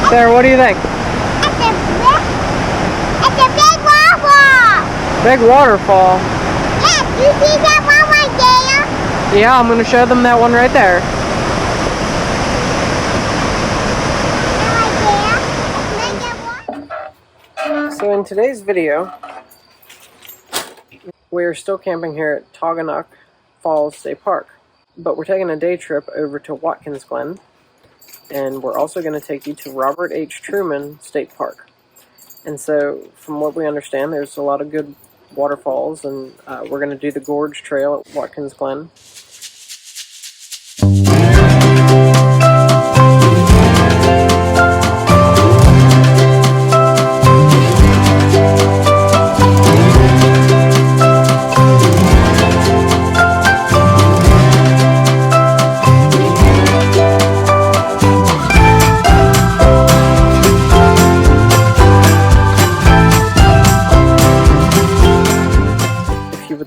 Sarah, what do you think? It's a big waterfall. Big waterfall? Yes, you see that one right there? Yeah, I'm going to show them that one right there. So in today's video, we're still camping here at Taughannock Falls State Park, but we're taking a day trip over to Watkins Glen, and we're also going to take you to Robert H. Treman State Park. And so, from what we understand, there's a lot of good waterfalls, and we're going to do the Gorge Trail at Watkins Glen.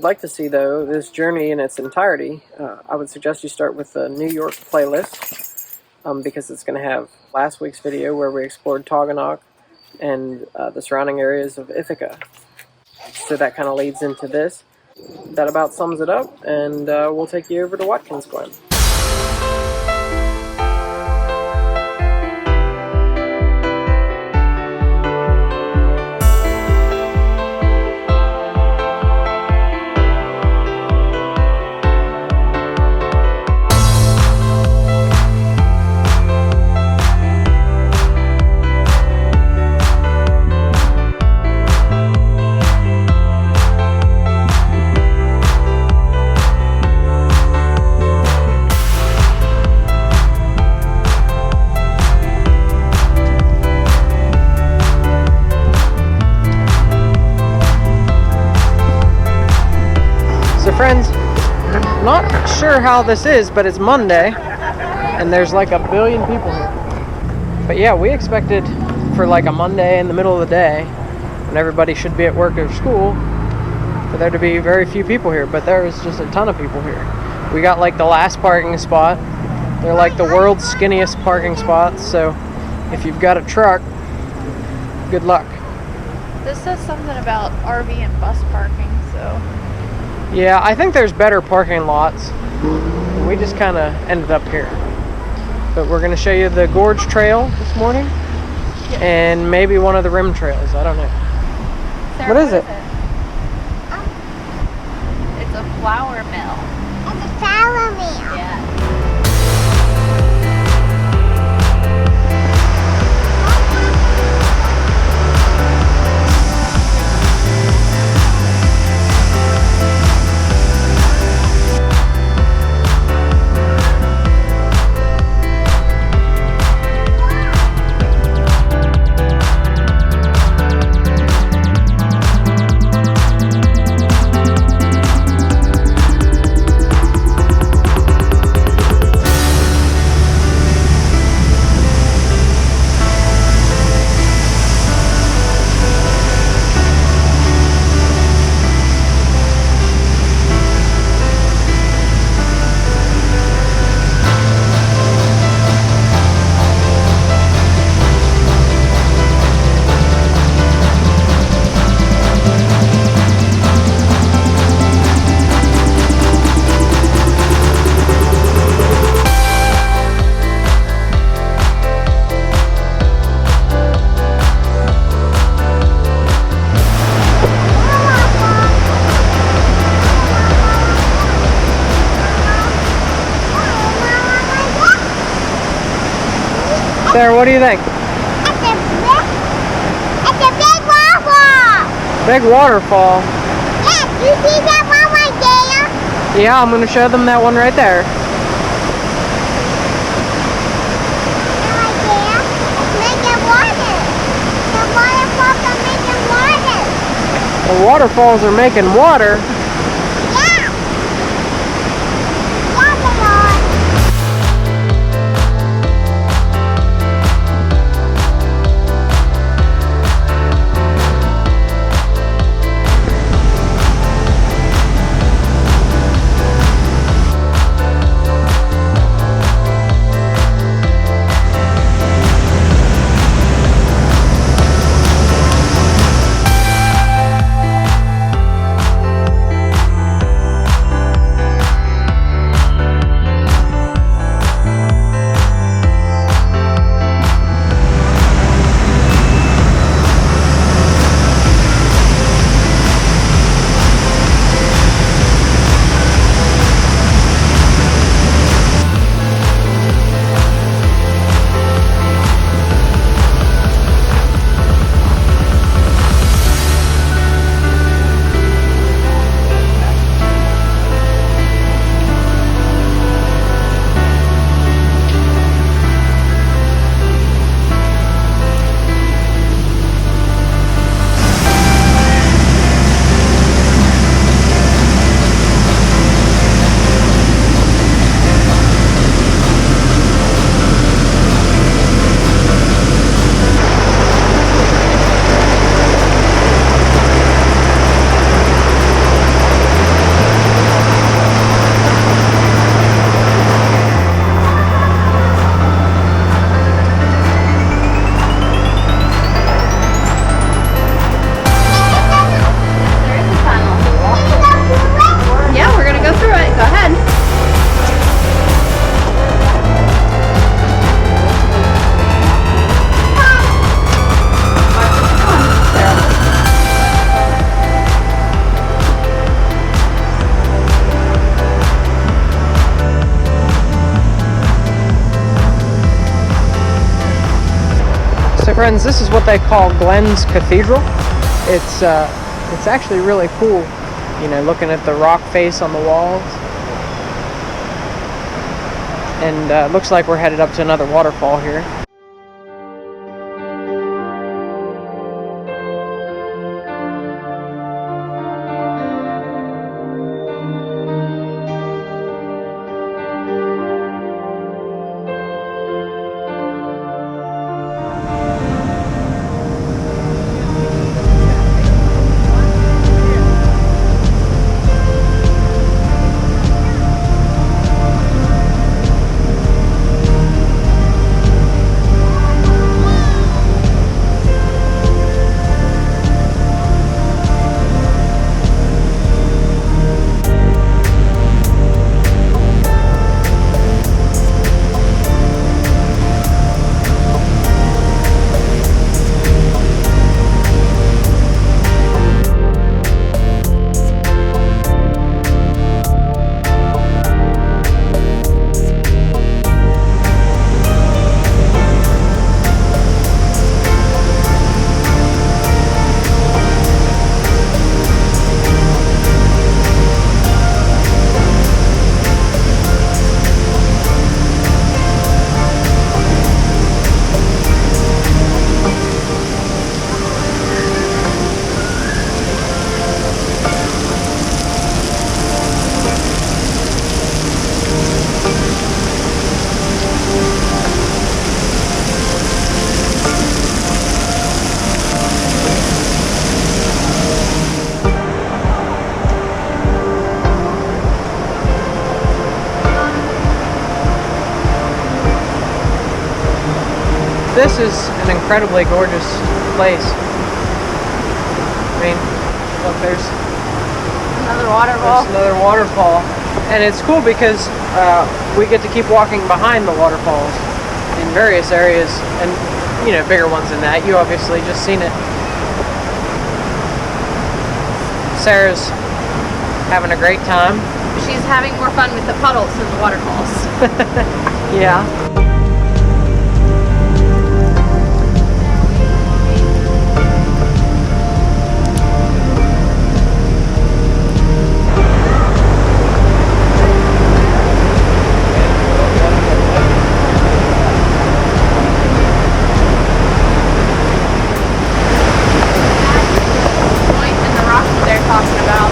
Like to see though this journey in its entirety, I would suggest you start with the New York playlist, because it's going to have last week's video where we explored Taughannock and the surrounding areas of Ithaca. So that kind of leads into this. That about sums it up, and we'll take you over to Watkins Glen. Friends, not sure how this is, but it's Monday and there's like a billion people here. But yeah, we expected for like a Monday in the middle of the day when everybody should be at work or school for there to be very few people here, but there is just a ton of people here. We got like the last parking spot. They're like the world's skinniest parking spots, so if you've got a truck, good luck. This says something about RV and bus parking, so... Yeah, I think there's better parking lots. We just kind of ended up here. But we're going to show you the Gorge Trail this morning. Yes. And maybe one of the rim trails. I don't know. Sarah, what is it? It's a flour mill. It's a flour mill. Yeah. Sarah, what do you think? It's a big waterfall. Big waterfall? Yes, you see that one right there? Yeah, I'm going to show them that one right there. Right there, it's making water. The waterfalls are making water. The waterfalls are making water? Yeah. Water. So friends, this is what they call Glen's Cathedral. It's actually really cool, you know, looking at the rock face on the walls. And looks like we're headed up to another waterfall here. This is an incredibly gorgeous place. I mean, look, there's Another waterfall. another waterfall. And it's cool because we get to keep walking behind the waterfalls in various areas, and, you know, bigger ones than that. You obviously just seen it. Sarah's having a great time. She's having more fun with the puddles than the waterfalls. Yeah. Point in the rock that they're talking about.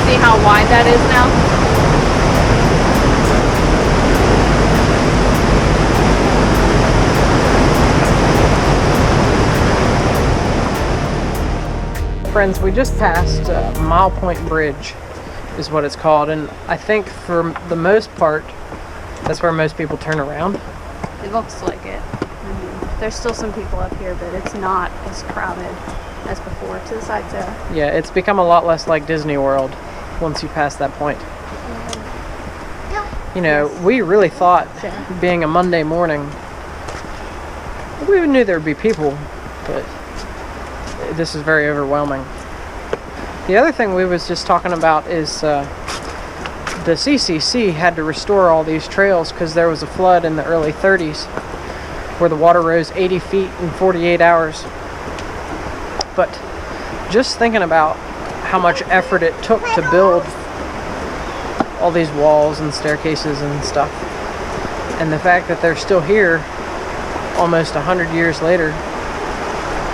See how wide that is now? Friends, we just passed Mile Point Bridge is what it's called, and I think for the most part that's where most people turn around. It looks like it. There's still some people up here, but it's not as crowded as before. To the side, so. Yeah, it's become a lot less like Disney World once you pass that point. You know, we really thought, being a Monday morning, we knew there would be people, but this is very overwhelming. The other thing we was just talking about is the CCC had to restore all these trails because there was a flood in the early 30s where the water rose 80 feet in 48 hours. But just thinking about how much effort it took to build all these walls and staircases and stuff, and the fact that they're still here almost 100 years later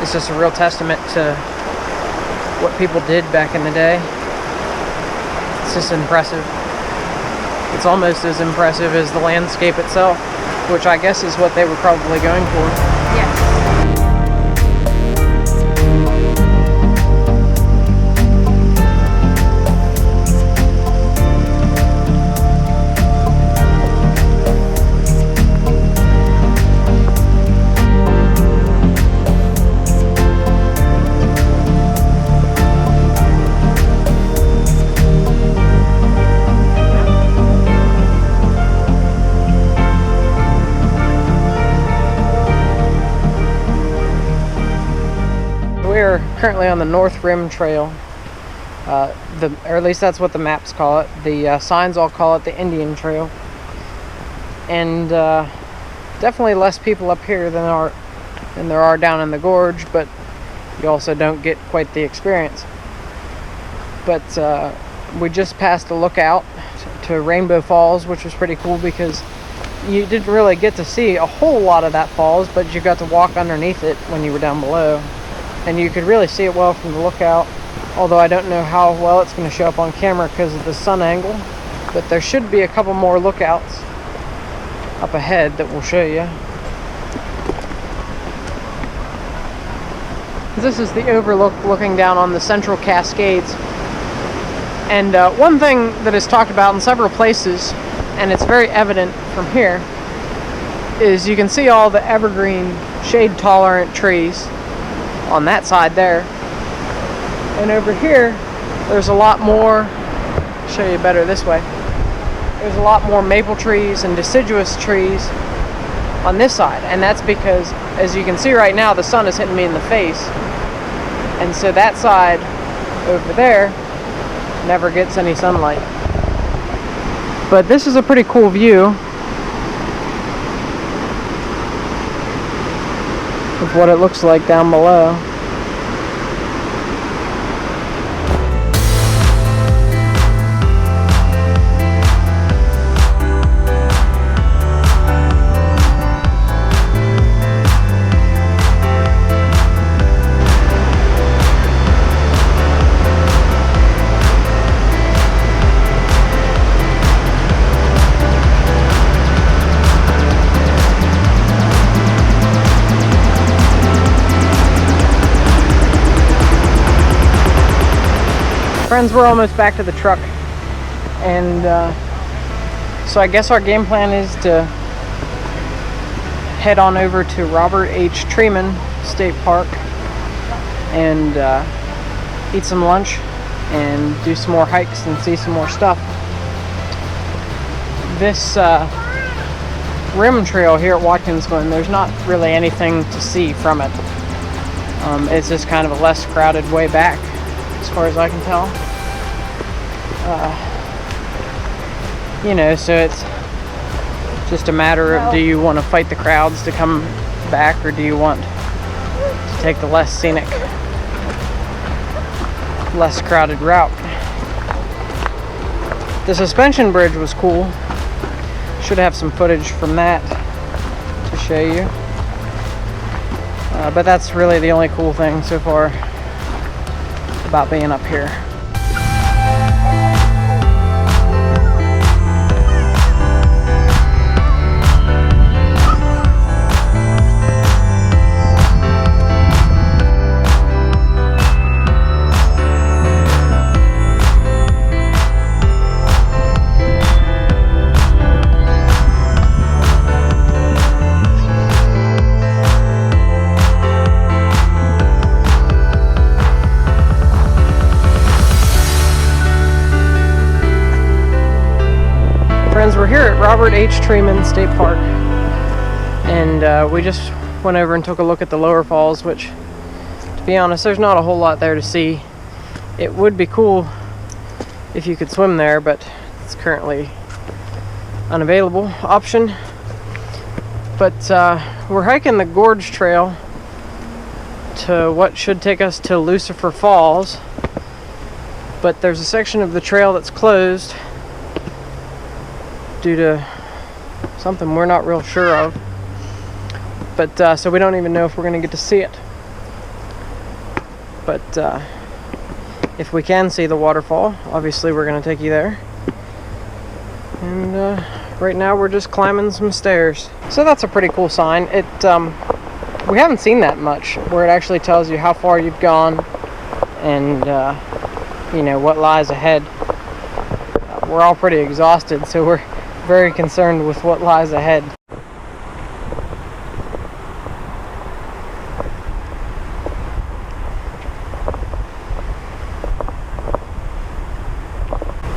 is just a real testament to what people did back in the day. It's just impressive. It's almost as impressive as the landscape itself, which I guess is what they were probably going for. Yes. We're currently on the North Rim Trail, or at least that's what the maps call it. The signs all call it the Indian Trail, and definitely less people up here than than there are down in the gorge, but you also don't get quite the experience. But we just passed a lookout to Rainbow Falls, which was pretty cool because you didn't really get to see a whole lot of that falls, but you got to walk underneath it when you were down below, and you could really see it well from the lookout, although I don't know how well it's going to show up on camera because of the sun angle. But there should be a couple more lookouts up ahead that we'll show you. This is the overlook looking down on the Central Cascades. And one thing that is talked about in several places, and it's very evident from here, is you can see all the evergreen, shade-tolerant trees on that side there. And over here, there's a lot more, I'll show you better this way. There's a lot more maple trees and deciduous trees on this side. And that's because, as you can see right now, the sun is hitting me in the face. And so that side over there never gets any sunlight. But this is a pretty cool view of what it looks like down below. Friends, we're almost back to the truck, and so I guess our game plan is to head on over to Robert H. Treman State Park and eat some lunch and do some more hikes and see some more stuff. This rim trail here at Watkins Glen, there's not really anything to see from it. It's just kind of a less crowded way back, as far as I can tell. You know, so it's just a matter of, do you want to fight the crowds to come back, or do you want to take the less scenic, less crowded route? The suspension bridge was cool. Should have some footage from that to show you. But that's really the only cool thing so far about being up here. Friends, we're here at Robert H. Treman State Park, and we just went over and took a look at the lower falls, which, to be honest, there's not a whole lot there to see. It would be cool if you could swim there, but it's currently unavailable option. But we're hiking the gorge trail to what should take us to Lucifer Falls, but there's a section of the trail that's closed due to something we're not real sure of. But so we don't even know if we're going to get to see it. But if we can see the waterfall, obviously we're going to take you there. And right now we're just climbing some stairs. So that's a pretty cool sign. It we haven't seen that much, where it actually tells you how far you've gone and you know, what lies ahead. We're all pretty exhausted, so we're very concerned with what lies ahead.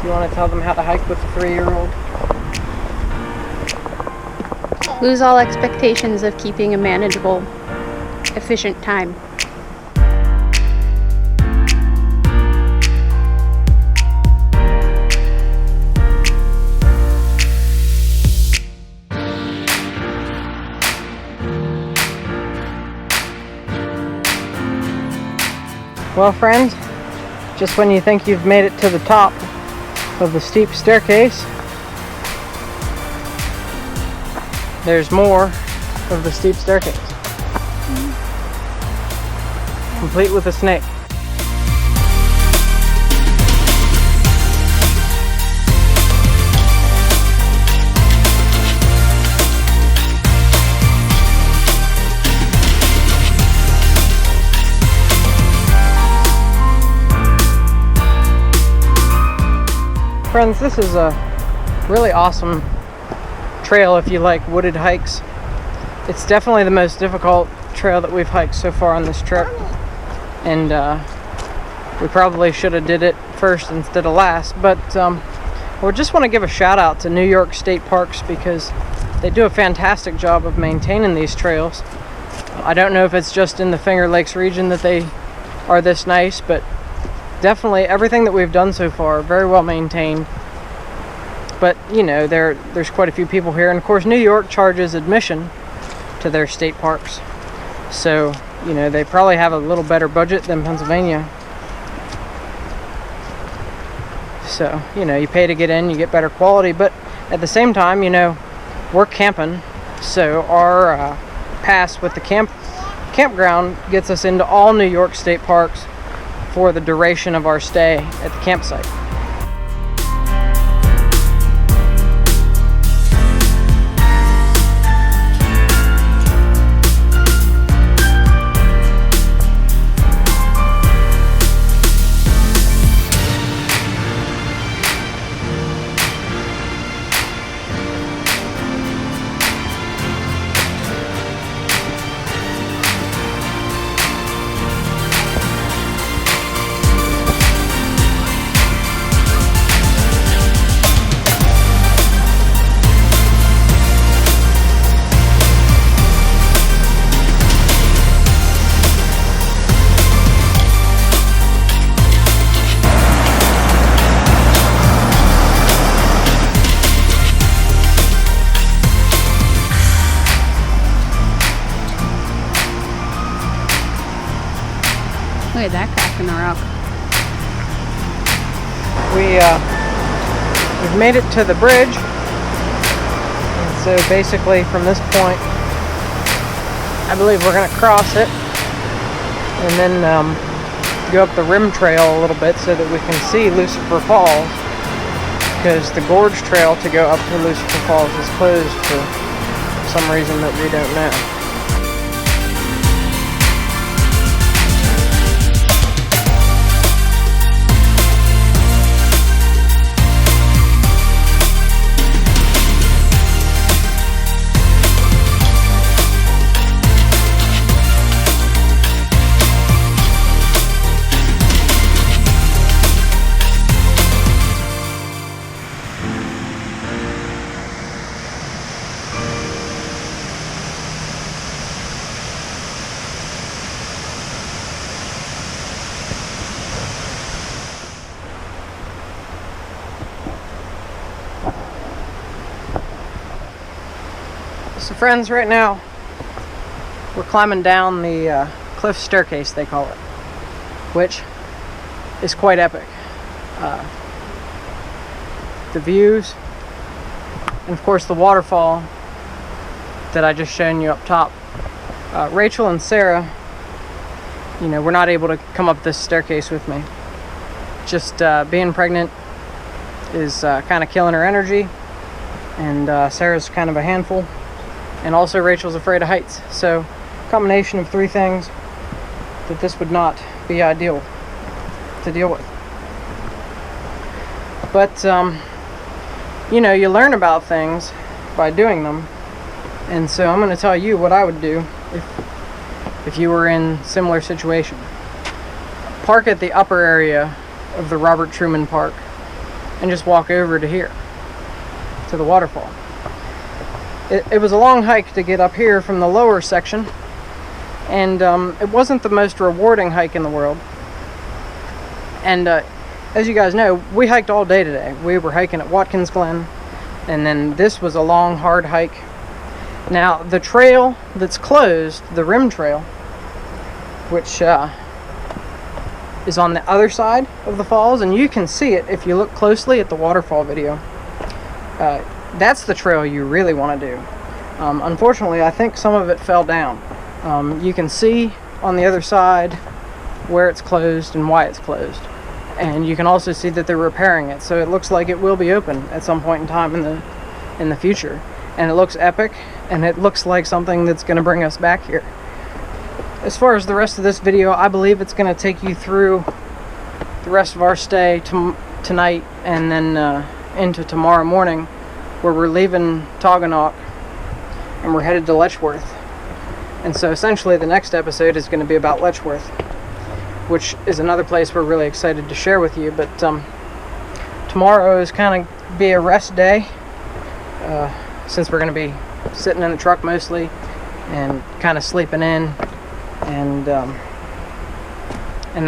Do you want to tell them how to hike with a 3-year-old? Lose all expectations of keeping a manageable, efficient time. Well, friends, just when you think you've made it to the top of the steep staircase, there's more of the steep staircase. Complete with a snake. Friends, this is a really awesome trail if you like wooded hikes. It's definitely the most difficult trail that we've hiked so far on this trip, and we probably should have did it first instead of last, but we just want to give a shout out to New York State Parks because they do a fantastic job of maintaining these trails. I don't know if it's just in the Finger Lakes region that they are this nice, but definitely everything that we've done so far, very well maintained. But you know, there's quite a few people here, and of course New York charges admission to their state parks, so you know they probably have a little better budget than Pennsylvania. So you know, you pay to get in, you get better quality, but at the same time, you know, we're camping, so our pass with the campground gets us into all New York state parks for the duration of our stay at the campsite. Look at that crack in the rock. We've made it to the bridge, and so basically from this point, I believe we're going to cross it, and then go up the rim trail a little bit so that we can see Lucifer Falls, because the gorge trail to go up to Lucifer Falls is closed for some reason that we don't know. So friends, right now we're climbing down the cliff staircase, they call it, which is quite epic. The views, and of course the waterfall that I just shown you up top. Rachel and Sarah, you know, were not able to come up this staircase with me. Just being pregnant is kind of killing her energy, and Sarah's kind of a handful. And also Rachel's afraid of heights. So, combination of three things that this would not be ideal to deal with. But, you know, you learn about things by doing them. And so I'm going to tell you what I would do if you were in similar situation. Park at the upper area of the Robert Treman Park and just walk over to here, to the waterfall. It was a long hike to get up here from the lower section, and it wasn't the most rewarding hike in the world. And as you guys know, we hiked all day today. We were hiking at Watkins Glen, and then this was a long, hard hike. Now, the trail that's closed, the rim trail, which is on the other side of the falls, and you can see it if you look closely at the waterfall video. That's the trail you really want to do. Unfortunately, I think some of it fell down. You can see on the other side where it's closed and why it's closed. And you can also see that they're repairing it, so it looks like it will be open at some point in time in the future. And it looks epic, and it looks like something that's going to bring us back here. As far as the rest of this video, I believe it's going to take you through the rest of our stay tonight and then into tomorrow morning, where we're leaving Taughannock and we're headed to Letchworth. And so essentially the next episode is going to be about Letchworth, which is another place we're really excited to share with you. But tomorrow is kind of be a rest day, since we're going to be sitting in the truck mostly and kind of sleeping in and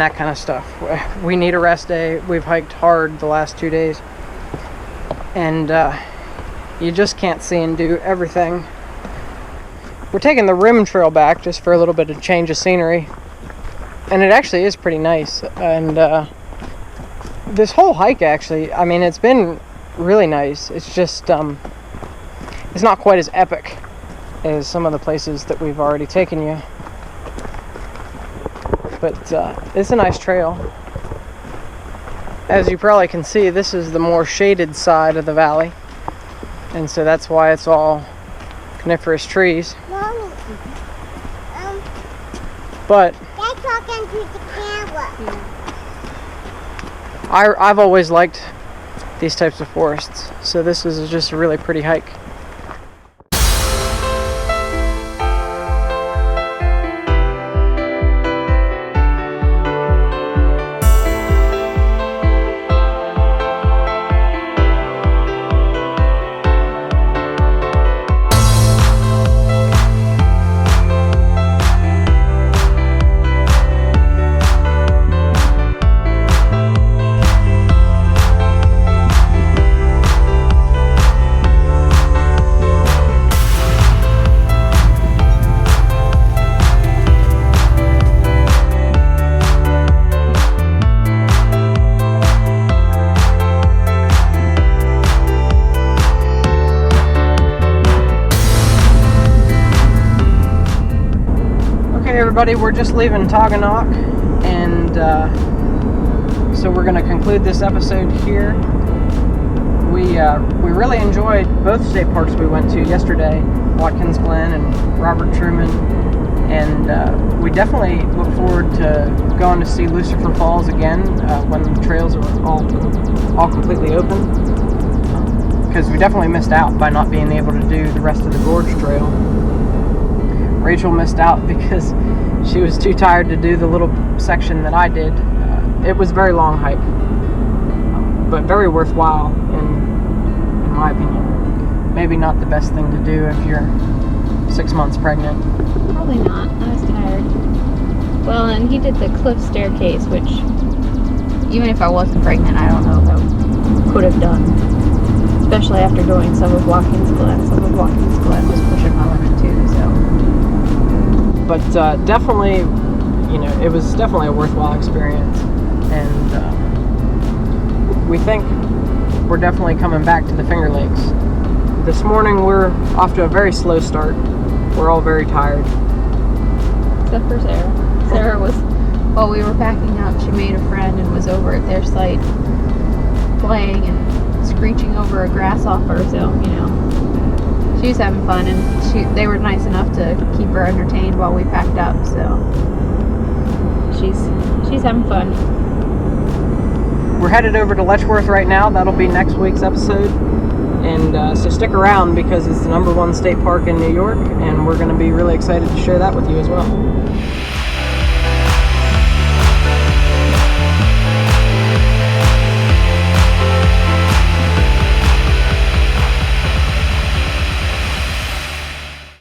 that kind of stuff. We need a rest day. We've hiked hard the last 2 days, and you just can't see and do everything. We're taking the rim trail back just for a little bit of change of scenery, and it actually is pretty nice. And this whole hike, actually, I mean, it's been really nice. It's just it's not quite as epic as some of the places that we've already taken you, but it's a nice trail. As you probably can see, this is the more shaded side of the valley, and so that's why it's all coniferous trees. Mommy, But they're talking to the camera. I've always liked these types of forests, so this is just a really pretty hike. Everybody, we're just leaving Taughannock, and so we're going to conclude this episode here. We really enjoyed both state parks we went to yesterday, Watkins Glen and Robert Treman, and we definitely look forward to going to see Lucifer Falls again when the trails are all completely open, because we definitely missed out by not being able to do the rest of the gorge trail. Rachel missed out because she was too tired to do the little section that I did. It was a very long hike, but very worthwhile in my opinion. Maybe not the best thing to do if you're 6 months pregnant. Probably not. I was tired. Well, and he did the cliff staircase, which even if I wasn't pregnant, I don't know if I could have done. Especially after doing some of Watkins Glen. Some of Watkins Glen was pushing my limit too, so. But definitely, you know, it was definitely a worthwhile experience, and we think we're definitely coming back to the Finger Lakes. This morning we're off to a very slow start. We're all very tired. Except for Sarah. Sarah was, while we were packing up, she made a friend and was over at their site playing and screeching over a grasshopper, so, you know. She was having fun, and they were nice enough to keep her entertained while we packed up, so she's having fun. We're headed over to Letchworth right now. That'll be next week's episode, and so stick around because it's the #1 state park in New York, and we're going to be really excited to share that with you as well.